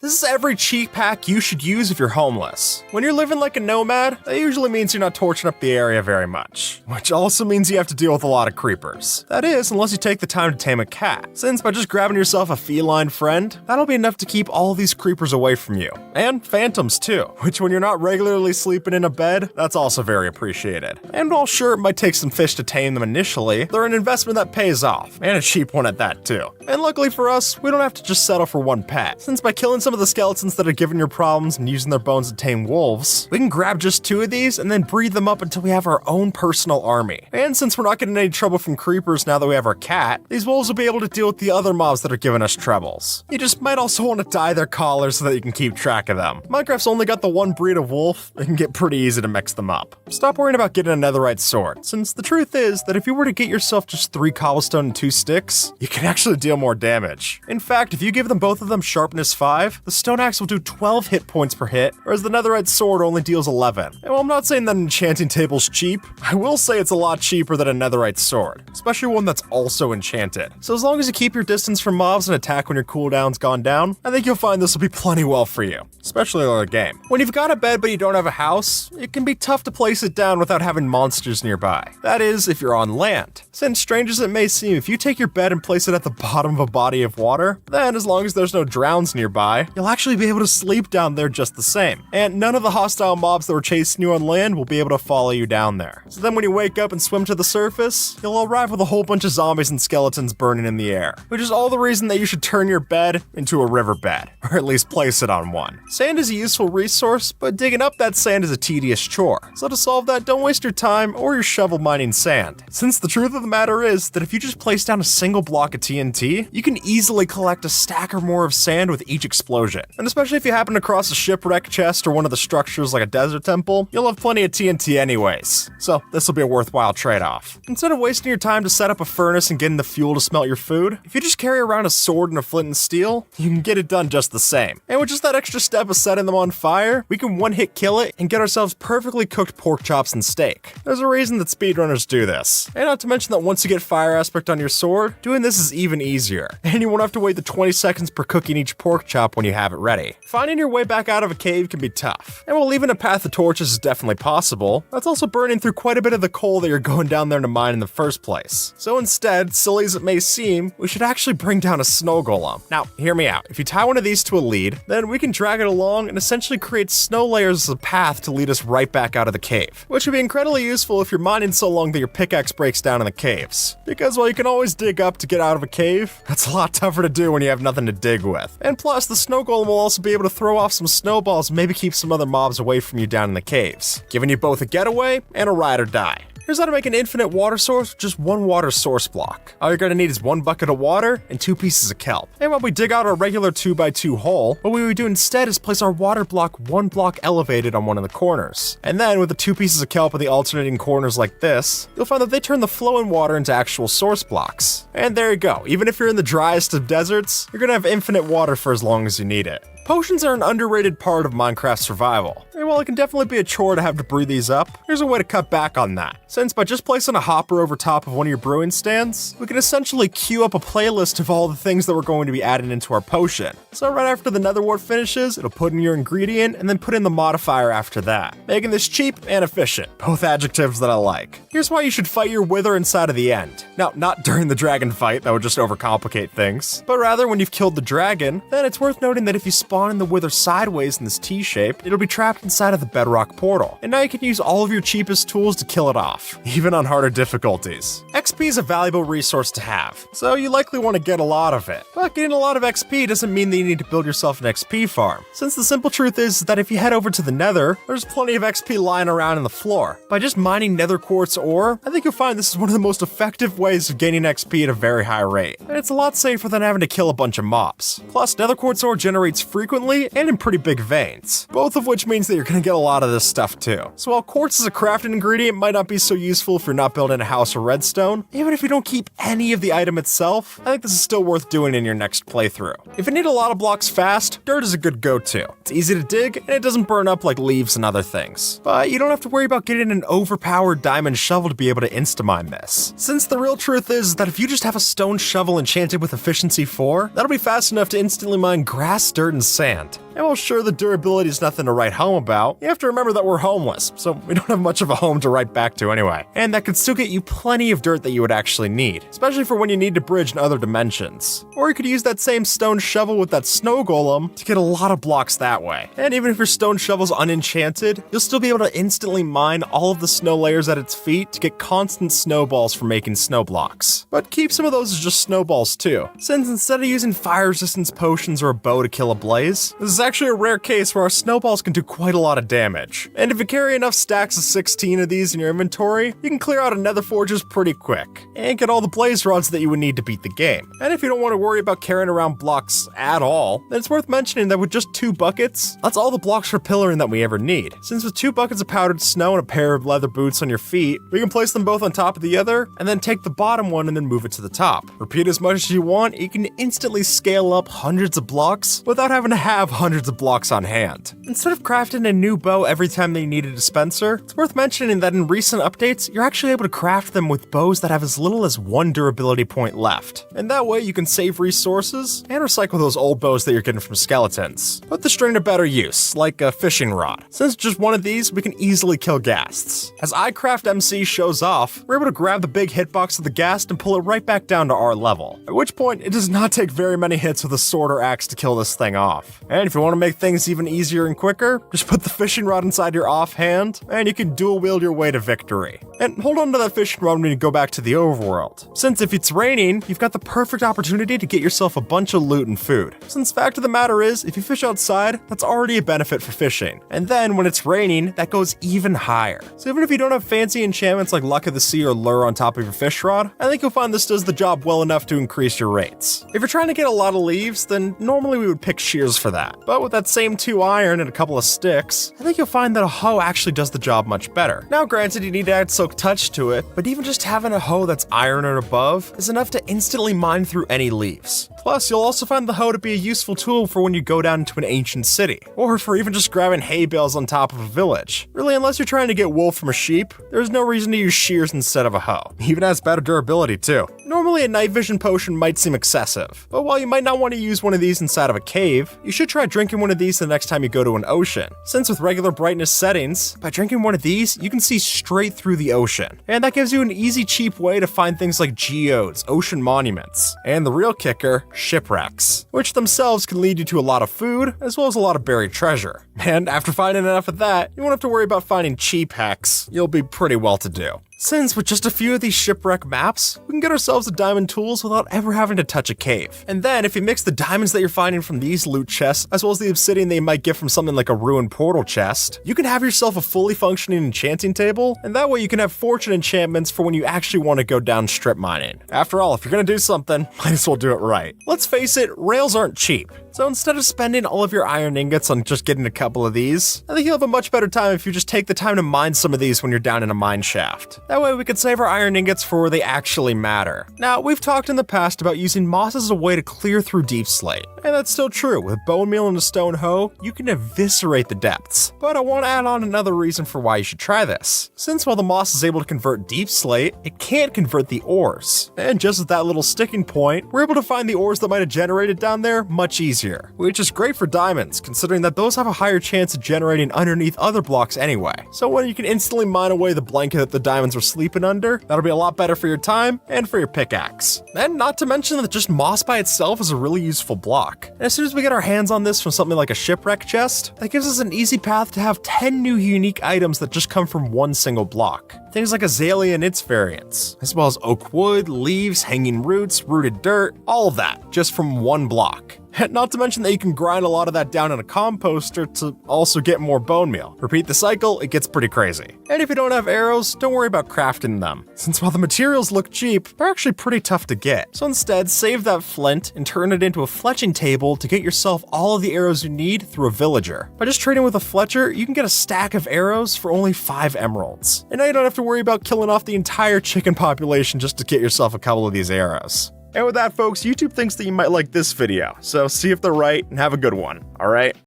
This is every cheat pack you should use if you're homeless. When you're living like a nomad, that usually means you're not torching up the area very much, which also means you have to deal with a lot of creepers. That is, unless you take the time to tame a cat, since by just grabbing yourself a feline friend, that'll be enough to keep all these creepers away from you. And phantoms too, which when you're not regularly sleeping in a bed, that's also very appreciated. And while sure it might take some fish to tame them initially, they're an investment that pays off, and a cheap one at that too. And luckily for us, we don't have to just settle for one pet, since by killing some of the skeletons that are giving you problems and using their bones to tame wolves, we can grab just 2 of these and then breed them up until we have our own personal army. And since we're not getting any trouble from creepers now that we have our cat, these wolves will be able to deal with the other mobs that are giving us troubles. You just might also want to dye their collars so that you can keep track of them. Minecraft's only got the one breed of wolf, it can get pretty easy to mix them up. Stop worrying about getting a netherite sword, since the truth is that if you were to get yourself just 3 cobblestone and 2 sticks, you can actually deal more damage. In fact, if you give them both of them sharpness 5, the stone axe will do 12 hit points per hit, whereas the netherite sword only deals 11. And while I'm not saying that an enchanting table's cheap, I will say it's a lot cheaper than a netherite sword, especially one that's also enchanted. So as long as you keep your distance from mobs and attack when your cooldown's gone down, I think you'll find this will be plenty well for you, especially on a game. When you've got a bed but you don't have a house, it can be tough to place it down without having monsters nearby. That is, if you're on land. Since strange as it may seem, if you take your bed and place it at the bottom of a body of water, then as long as there's no drowns nearby, you'll actually be able to sleep down there just the same. And none of the hostile mobs that were chasing you on land will be able to follow you down there. So then when you wake up and swim to the surface, you'll arrive with a whole bunch of zombies and skeletons burning in the air, which is all the reason that you should turn your bed into a riverbed, or at least place it on one. Sand is a useful resource, but digging up that sand is a tedious chore. So to solve that, don't waste your time or your shovel mining sand, since the truth of the matter is that if you just place down a single block of TNT, you can easily collect a stack or more of sand with each explosion. And especially if you happen to cross a shipwreck chest or one of the structures like a desert temple, you'll have plenty of TNT anyways. So this will be a worthwhile trade-off. Instead of wasting your time to set up a furnace and getting the fuel to smelt your food, if you just carry around a sword and a flint and steel, you can get it done just the same. And with just that extra step of setting them on fire, we can one-hit kill it and get ourselves perfectly cooked pork chops and steak. There's a reason that speedrunners do this. And not to mention that once you get fire aspect on your sword, doing this is even easier. And you won't have to wait the 20 seconds per cooking each pork chop when you have it ready. Finding your way back out of a cave can be tough. And while leaving a path of torches is definitely possible, that's also burning through quite a bit of the coal that you're going down there to mine in the first place. So instead, silly as it may seem, we should actually bring down a snow golem. Now, hear me out. If you tie one of these to a lead, then we can drag it along and essentially create snow layers as a path to lead us right back out of the cave, which would be incredibly useful if you're mining so long that your pickaxe breaks down in the caves. Because while you can always dig up to get out of a cave, that's a lot tougher to do when you have nothing to dig with. And plus, the snow golem will also be able to throw off some snowballs and maybe keep some other mobs away from you down in the caves, giving you both a getaway and a ride or die. Here's how to make an infinite water source with just 1 water source block. All you're gonna need is 1 bucket of water and 2 pieces of kelp. And while we dig out our regular 2x2 hole, what we would do instead is place our water block 1 block elevated on one of the corners. And then with the 2 pieces of kelp in the alternating corners like this, you'll find that they turn the flowing water into actual source blocks. And there you go. Even if you're in the driest of deserts, you're gonna have infinite water for as long as you need it. Potions are an underrated part of Minecraft survival, and while it can definitely be a chore to have to brew these up, here's a way to cut back on that. Since by just placing a hopper over top of one of your brewing stands, we can essentially queue up a playlist of all the things that we're going to be adding into our potion. So right after the nether wart finishes, it'll put in your ingredient and then put in the modifier after that, making this cheap and efficient, both adjectives that I like. Here's why you should fight your wither inside of the end. Now, not during the dragon fight, that would just overcomplicate things, but rather when you've killed the dragon, then it's worth noting that if you spawn in the wither sideways in this T-shape, it'll be trapped inside of the bedrock portal. And now you can use all of your cheapest tools to kill it off, even on harder difficulties. XP is a valuable resource to have, so you likely want to get a lot of it. But getting a lot of XP doesn't mean that you need to build yourself an XP farm, since the simple truth is that if you head over to the nether, there's plenty of XP lying around in the floor. By just mining nether quartz ore, I think you'll find this is one of the most effective ways of gaining XP at a very high rate. And it's a lot safer than having to kill a bunch of mobs. Plus, nether quartz ore generates frequently and in pretty big veins, both of which means that you're gonna get a lot of this stuff too. So while quartz as a crafting ingredient might not be so useful if you're not building a house or redstone, even if you don't keep any of the item itself, I think this is still worth doing in your next playthrough. If you need a lot of blocks fast, dirt is a good go-to. It's easy to dig, and it doesn't burn up like leaves and other things. But you don't have to worry about getting an overpowered diamond shovel to be able to insta-mine this. Since the real truth is that if you just have a stone shovel enchanted with efficiency 4, that'll be fast enough to instantly mine grass, dirt, and sand. And while sure, the durability is nothing to write home about, you have to remember that we're homeless, so we don't have much of a home to write back to anyway. And that could still get you plenty of dirt that you would actually need, especially for when you need to bridge in other dimensions. Or you could use that same stone shovel with that snow golem to get a lot of blocks that way. And even if your stone shovel's unenchanted, you'll still be able to instantly mine all of the snow layers at its feet to get constant snowballs for making snow blocks. But keep some of those as just snowballs too, since instead of using fire resistance potions or a bow to kill a blaze, this is actually a rare case where our snowballs can do quite a lot of damage. And if you carry enough stacks of 16 of these in your inventory, you can clear out a nether forges pretty quick, and get all the blaze rods that you would need to beat the game. And if you don't want to worry about carrying around blocks at all, then it's worth mentioning that with just 2 buckets, that's all the blocks for pillaring that we ever need. Since with 2 buckets of powdered snow and a pair of leather boots on your feet, we can place them both on top of the other, and then take the bottom one and then move it to the top. Repeat as much as you want, you can instantly scale up hundreds of blocks without having to have hundreds of blocks on hand. Instead of crafting a new bow every time they need a dispenser, it's worth mentioning that in recent updates, you're actually able to craft them with bows that have as little as 1 durability point left. And that way you can save resources and recycle those old bows that you're getting from skeletons. Put the string to better use, like a fishing rod. Since just one of these, we can easily kill ghasts. As iCraft MC shows off, we're able to grab the big hitbox of the ghast and pull it right back down to our level. At which point, it does not take very many hits with a sword or axe to kill this thing off. And if you want to make things even easier and quicker, just put the fishing rod inside your offhand, and you can dual wield your way to victory. And hold on to that fishing rod when you go back to the overworld, since if it's raining, you've got the perfect opportunity to get yourself a bunch of loot and food. Since fact of the matter is, if you fish outside, that's already a benefit for fishing. And then when it's raining, that goes even higher. So even if you don't have fancy enchantments like Luck of the Sea or Lure on top of your fish rod, I think you'll find this does the job well enough to increase your rates. If you're trying to get a lot of leaves, then normally we would pick shears for that. But with that same 2 iron and a couple of sticks, I think you'll find that a hoe actually does the job much better. Now granted, you need to add Silk Touch to it, but even just having a hoe that's iron or above is enough to instantly mine through any leaves. Plus, you'll also find the hoe to be a useful tool for when you go down into an ancient city, or for even just grabbing hay bales on top of a village. Really, unless you're trying to get wool from a sheep, there's no reason to use shears instead of a hoe. It even has better durability too. Normally a night vision potion might seem excessive, but while you might not want to use one of these inside of a cave, you should try drinking one of these the next time you go to an ocean. Since with regular brightness settings, by drinking one of these, you can see straight through the ocean. And that gives you an easy, cheap way to find things like geodes, ocean monuments, and the real kicker, shipwrecks, which themselves can lead you to a lot of food, as well as a lot of buried treasure. And after finding enough of that, you won't have to worry about finding cheap hacks. You'll be pretty well to do. Since with just a few of these shipwreck maps, we can get ourselves the diamond tools without ever having to touch a cave. And then if you mix the diamonds that you're finding from these loot chests, as well as the obsidian that you might get from something like a ruined portal chest, you can have yourself a fully functioning enchanting table, and that way you can have fortune enchantments for when you actually want to go down strip mining. After all, if you're gonna do something, might as well do it right. Let's face it, rails aren't cheap. So instead of spending all of your iron ingots on just getting a couple of these, I think you'll have a much better time if you just take the time to mine some of these when you're down in a mine shaft. That way we could save our iron ingots for where they actually matter. Now, we've talked in the past about using moss as a way to clear through deep slate, and that's still true. With bone meal and a stone hoe, you can eviscerate the depths. But I want to add on another reason for why you should try this. Since while the moss is able to convert deep slate, it can't convert the ores. And just at that little sticking point, we're able to find the ores that might have generated down there much easier, which is great for diamonds, considering that those have a higher chance of generating underneath other blocks anyway. So when you can instantly mine away the blanket that the diamonds are sleeping under, that'll be a lot better for your time and for your pickaxe. And not to mention that just moss by itself is a really useful block. And as soon as we get our hands on this from something like a shipwreck chest, that gives us an easy path to have 10 new unique items that just come from one single block. Things like azalea and its variants, as well as oak wood, leaves, hanging roots, rooted dirt, all of that, just from one block. And not to mention that you can grind a lot of that down in a composter to also get more bone meal. Repeat the cycle, it gets pretty crazy. And if you don't have arrows, don't worry about crafting them, since while the materials look cheap, they're actually pretty tough to get. So instead, save that flint and turn it into a fletching table to get yourself all of the arrows you need through a villager. By just trading with a fletcher, you can get a stack of arrows for only 5 emeralds. And now you don't have to worry about killing off the entire chicken population just to get yourself a couple of these arrows. And with that, folks, YouTube thinks that you might like this video, so see if they're right and have a good one, alright?